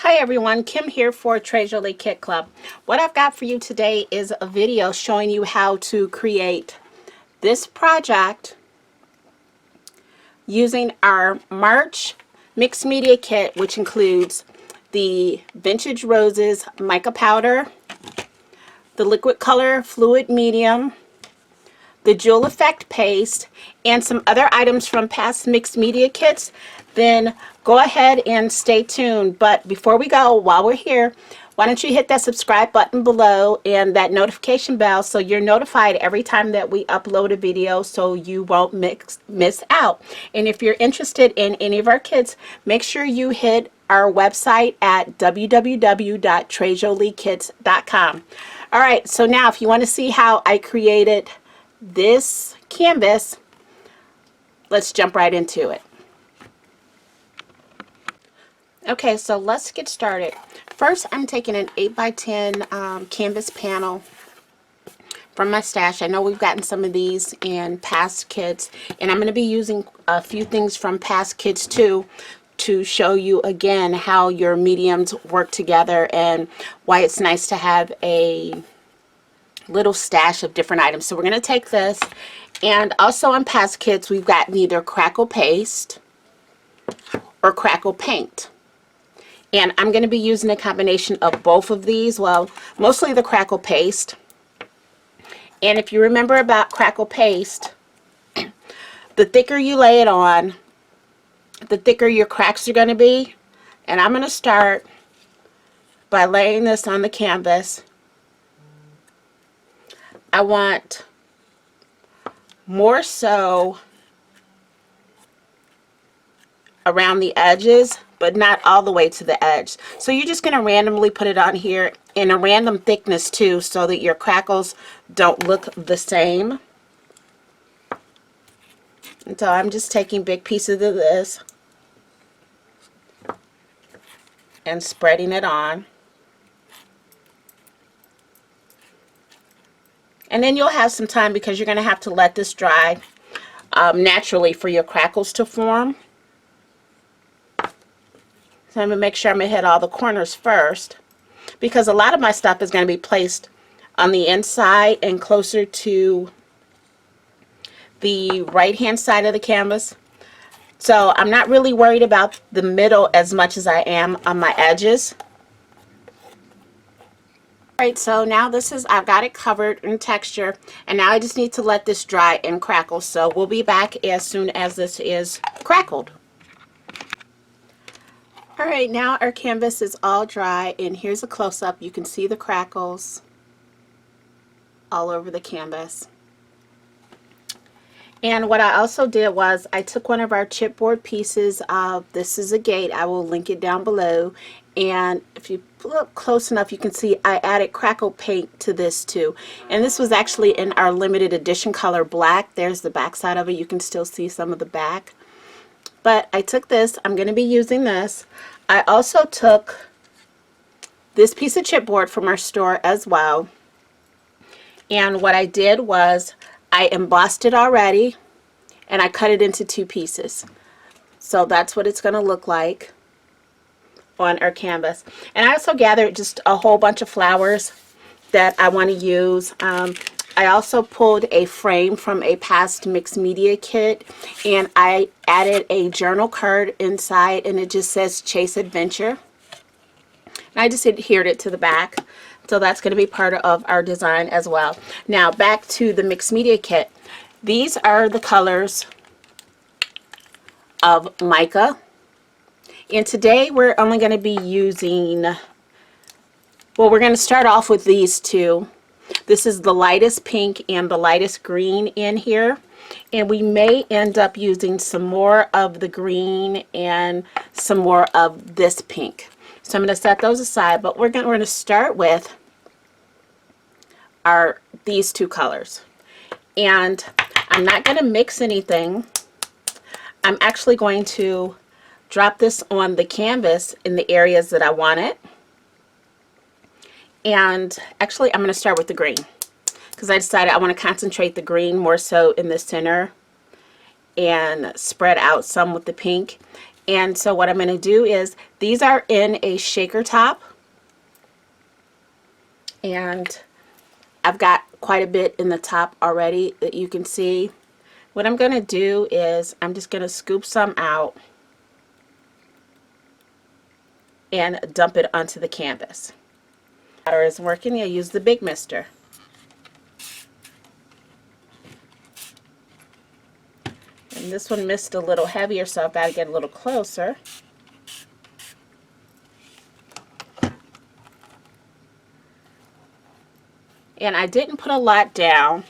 Hi everyone, Kim here for Treasure Lake Kit Club. What I've got for you today is a video showing you how to create this project using our March mixed media kit, which includes the Vintage Roses mica powder, the liquid color fluid medium, the jewel effect paste, and some other items from past mixed media kits. Then go ahead and stay tuned. But before we go, while we're here, why don't you hit that subscribe button below and that notification bell so you're notified every time that we upload a video so you won't miss out. And if you're interested in any of our kits, make sure you hit our website at www.treasurelekits.com. All right, so now if you want to see how I created this canvas, let's jump right into it. Okay, so let's get started. First, I'm taking an 8x10 canvas panel from my stash. I know we've gotten some of these in past kits, and I'm going to be using a few things from past kits too to show you again how your mediums work together and why it's nice to have a little stash of different items. So we're going to take this, and also on past kits we've gotten either crackle paste or crackle paint. And I'm going to be using a combination of both of these. Well, mostly the crackle paste. And if you remember about crackle paste, the thicker you lay it on, the thicker your cracks are going to be. And I'm going to start by laying this on the canvas. I want more so around the edges, but not all the way to the edge. So you're just going to randomly put it on here in a random thickness too, so that your crackles don't look the same. And so I'm just taking big pieces of this and spreading it on. And then you'll have some time because you're going to have to let this dry naturally for your crackles to form. So I'm going to make sure I'm going to hit all the corners first, because a lot of my stuff is going to be placed on the inside and closer to the right hand side of the canvas. So I'm not really worried about the middle as much as I am on my edges. Alright, so now I've got it covered in texture, and now I just need to let this dry and crackle. So we'll be back as soon as this is crackled. Alright, now our canvas is all dry, and here's a close-up. You can see the crackles all over the canvas. And what I also did was I took one of our chipboard pieces of This Is a Gate. I will link it down below. And if you look close enough, you can see I added crackle paint to this too. And this was actually in our limited edition color black. There's the back side of it. You can still see some of the back. But I took this. I'm going to be using this. I also took this piece of chipboard from our store as well. And what I did was I embossed it already, and I cut it into two pieces. So that's what it's going to look like on our canvas. And I also gathered just a whole bunch of flowers that I want to use. I also pulled a frame from a past mixed media kit, and I added a journal card inside, and it just says Chase Adventure. And I just adhered it to the back. So that's going to be part of our design as well. Now back to the mixed media kit. These are the colors of mica. And today we're only going to be using, well, we're going to start off with these two. This is the lightest pink and the lightest green in here. And we may end up using some more of the green and some more of this pink. So I'm going to set those aside, but we're going to start with these two colors. And I'm not going to mix anything. I'm actually going to drop this on the canvas in the areas that I want it. And actually I'm going to start with the green, because I decided I want to concentrate the green more so in the center and spread out some with the pink. And so what I'm going to do is, these are in a shaker top, and I've got quite a bit in the top already that you can see. What I'm going to do is I'm just going to scoop some out and dump it onto the canvas. Water isn't working, I use the big mister. And this one missed a little heavier, so I've got to get a little closer. And I didn't put a lot down.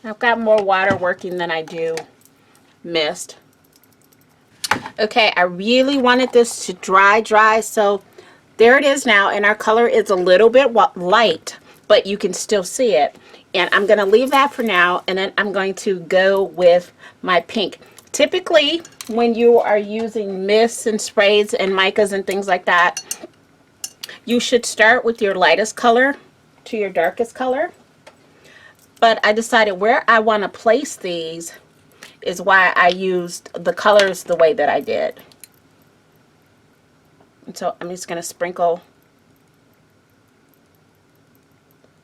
I've got more water working than I do mist. Okay, I really wanted this to dry, so there it is now, and our color is a little bit light, but you can still see it. And I'm going to leave that for now, and then I'm going to go with my pink. Typically, when you are using mists and sprays and micas and things like that, you should start with your lightest color to your darkest color. But I decided where I want to place these is why I used the colors the way that I did. And so I'm just going to sprinkle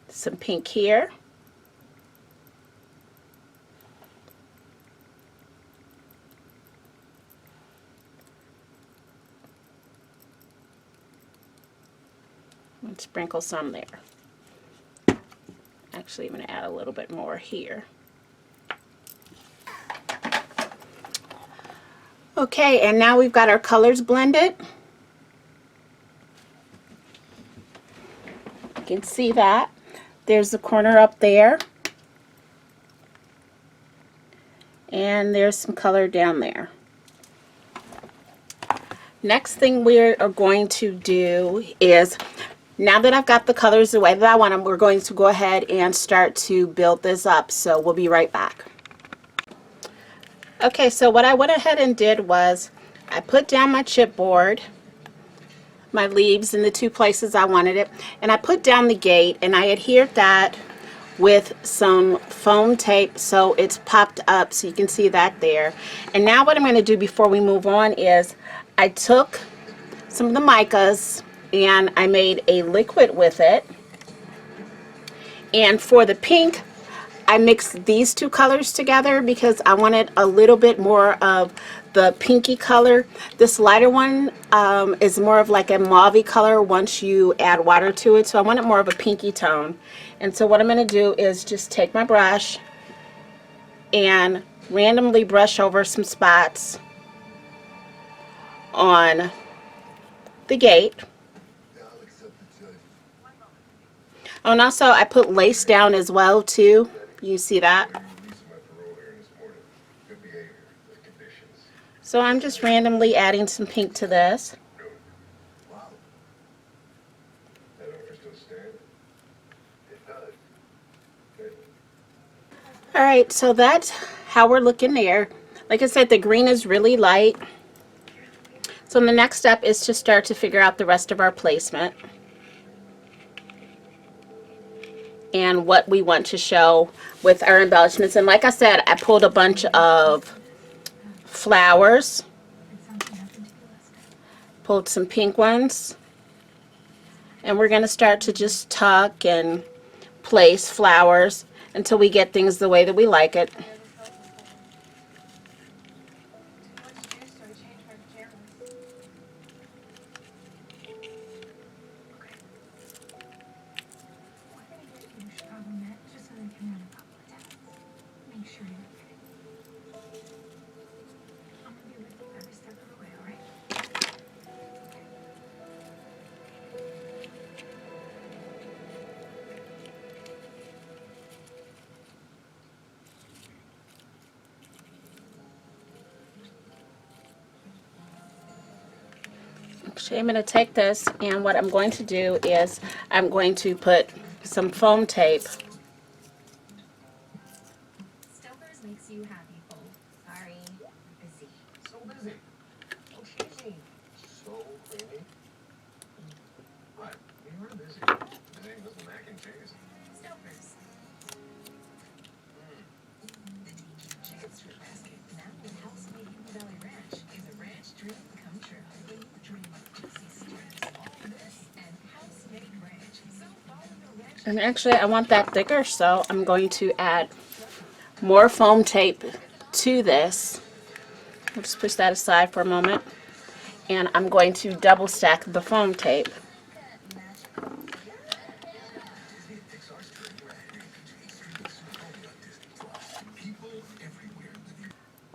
some pink here. And sprinkle some there. Actually, I'm going to add a little bit more here. Okay, and now we've got our colors blended. You can see that. There's the corner up there. And there's some color down there. Next thing we are going to do is, now that I've got the colors the way that I want them, we're going to go ahead and start to build this up. So we'll be right back. Okay, so what I went ahead and did was I put down my chipboard, my leaves in the two places I wanted it, and I put down the gate, and I adhered that with some foam tape so it's popped up so you can see that there. And now what I'm going to do before we move on is I took some of the micas and I made a liquid with it. And for the pink, I mixed these two colors together because I wanted a little bit more of the pinky color. This lighter one is more of like a mauve color once you add water to it, so I wanted more of a pinky tone. And so what I'm going to do is just take my brush and randomly brush over some spots on the gate. Oh, and also I put lace down as well too. You see that? So I'm just randomly adding some pink to this. Alright, so that's how we're looking there. Like I said, the green is really light. So the next step is to start to figure out the rest of our placement and what we want to show with our embellishments. And like I said, I pulled a bunch of flowers, pulled some pink ones, and we're going to start to just tuck and place flowers until we get things the way that we like it. Actually, I'm going to take this, and what I'm going to do is I'm going to put some foam tape. Stouffer's makes you happy, Cole. Sorry, busy. So busy. So cheesy. So creamy. What? You were busy. Busy with the mac and cheese. Stouffer's. And actually I want that thicker, so I'm going to add more foam tape to this. I'll just push that aside for a moment. And I'm going to double stack the foam tape.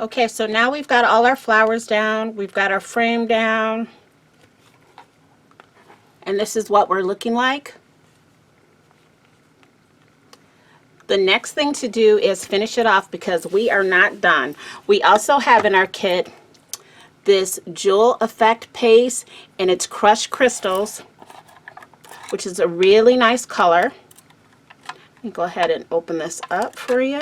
Okay, so now we've got all our flowers down, we've got our frame down, and this is what we're looking like. The next thing to do is finish it off because we are not done. We also have in our kit this jewel effect paste, and it's crushed crystals, which is a really nice color. Let me go ahead and open this up for you.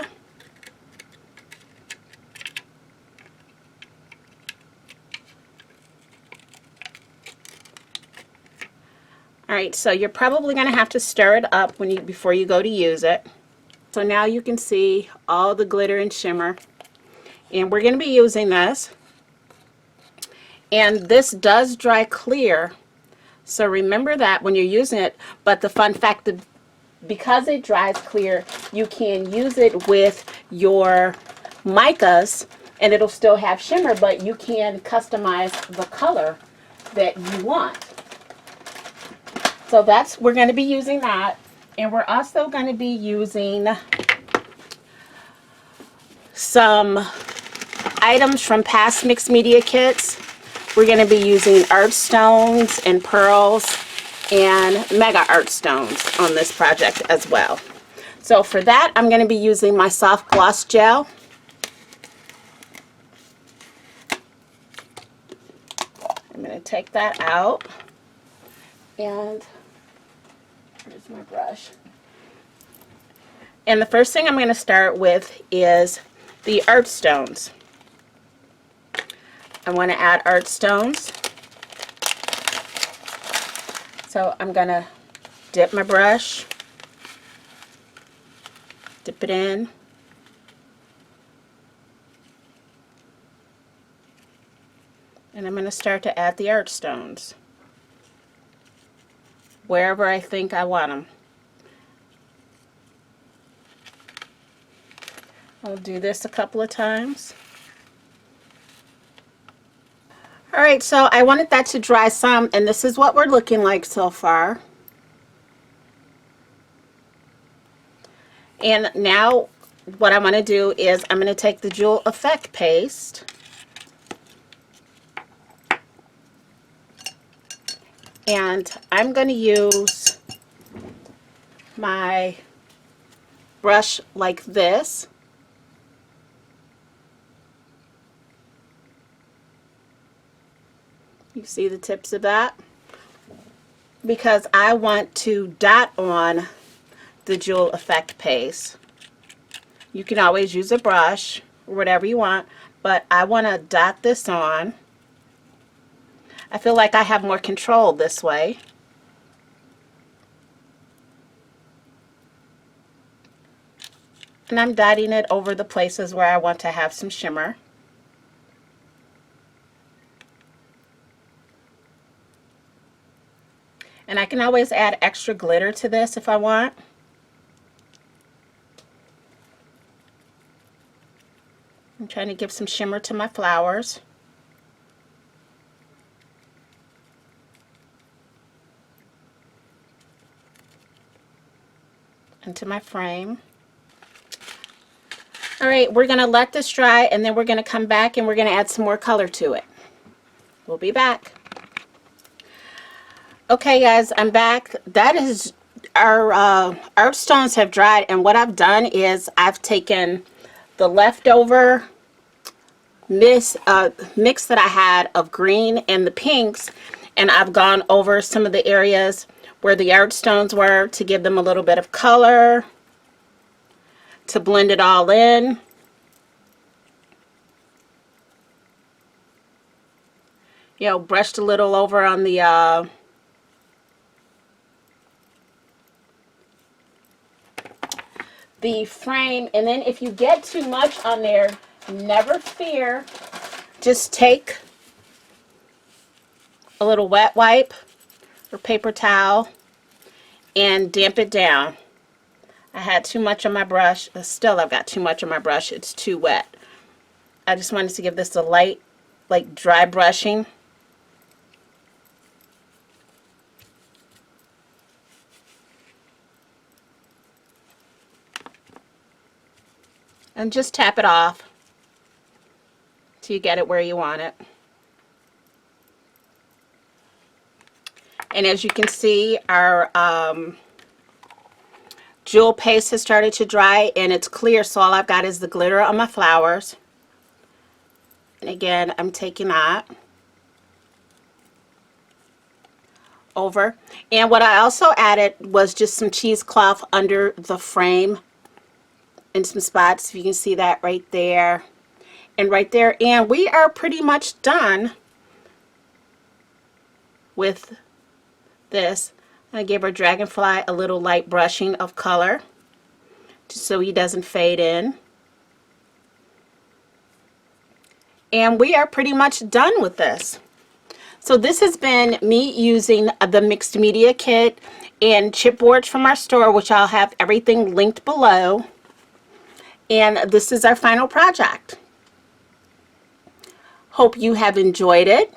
Alright, so you're probably going to have to stir it up before you go to use it. So now you can see all the glitter and shimmer. And we're going to be using this. And this does dry clear. So remember that when you're using it. But the fun fact that because it dries clear, you can use it with your micas and it'll still have shimmer, but you can customize the color that you want. So we're going to be using that. And we're also going to be using some items from past mixed media kits. We're going to be using art stones and pearls and mega art stones on this project as well. So for that, I'm going to be using my soft gloss gel. I'm going to take that out, and here's my brush. And the first thing I'm going to start with is the art stones. I want to add art stones. So I'm going to dip my brush, dip it in, and I'm going to start to add the art stones wherever I think I want them. I'll do this a couple of times. Alright, so I wanted that to dry some, and this is what we're looking like so far. And now what I'm going to do is I'm going to take the jewel effect paste and I'm going to use my brush like this. You see the tips of that? Because I want to dot on the jewel effect paste. You can always use a brush or whatever you want, but I want to dot this on. I feel like I have more control this way. And I'm dotting it over the places where I want to have some shimmer. And I can always add extra glitter to this if I want. I'm trying to give some shimmer to my flowers. And to my frame. Alright, we're going to let this dry and then we're going to come back and we're going to add some more color to it. We'll be back. Okay guys, I'm back. That is, our art stones have dried, and what I've done is I've taken the leftover mix that I had of green and the pinks, and I've gone over some of the areas where the art stones were to give them a little bit of color, to blend it all in. You know, brushed a little over on the frame, and then if you get too much on there, never fear, just take a little wet wipe or paper towel and damp it down. I had too much on my brush. Still, I've got too much on my brush. It's too wet. I just wanted to give this a light, like dry brushing. And just tap it off till you get it where you want it. And as you can see, our jewel paste has started to dry and it's clear, so all I've got is the glitter on my flowers. And again, I'm taking that over. And what I also added was just some cheesecloth under the frame in some spots. If you can see that right there and right there. And we are pretty much done with this. I gave our dragonfly a little light brushing of color just so he doesn't fade in. And we are pretty much done with this. So this has been me using the mixed media kit and chipboards from our store, which I'll have everything linked below. And this is our final project. Hope you have enjoyed it.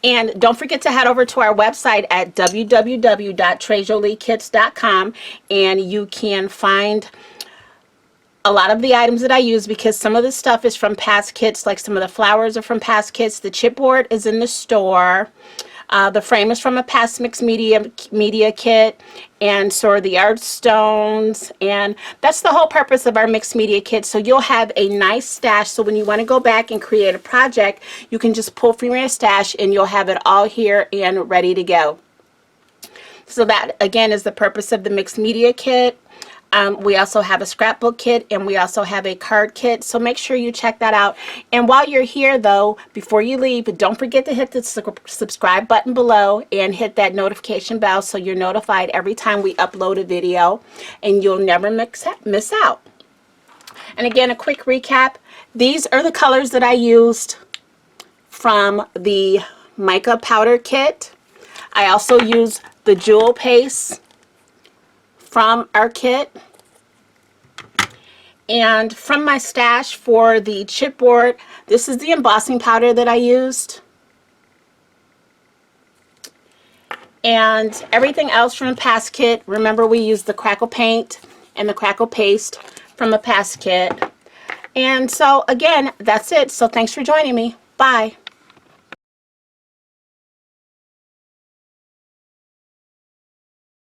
And don't forget to head over to our website at www.trejoliekits.com and you can find a lot of the items that I use, because some of the stuff is from past kits, like some of the flowers are from past kits. The chipboard is in the store. The frame is from a past mixed media kit, and so are the art stones, and that's the whole purpose of our mixed media kit. So you'll have a nice stash, so when you want to go back and create a project, you can just pull from your stash and you'll have it all here and ready to go. So that again is the purpose of the mixed media kit. We also have a scrapbook kit and we also have a card kit, so make sure you check that out. And while you're here though, before you leave, don't forget to hit the subscribe button below and hit that notification bell so you're notified every time we upload a video and you'll never miss out. And again, a quick recap, these are the colors that I used from the mica powder kit. I also used the jewel paste from our kit, and from my stash for the chipboard, this is the embossing powder that I used, and everything else from a past kit. Remember, we used the crackle paint and the crackle paste from a past kit. And so again, that's it. So thanks for joining me. Bye.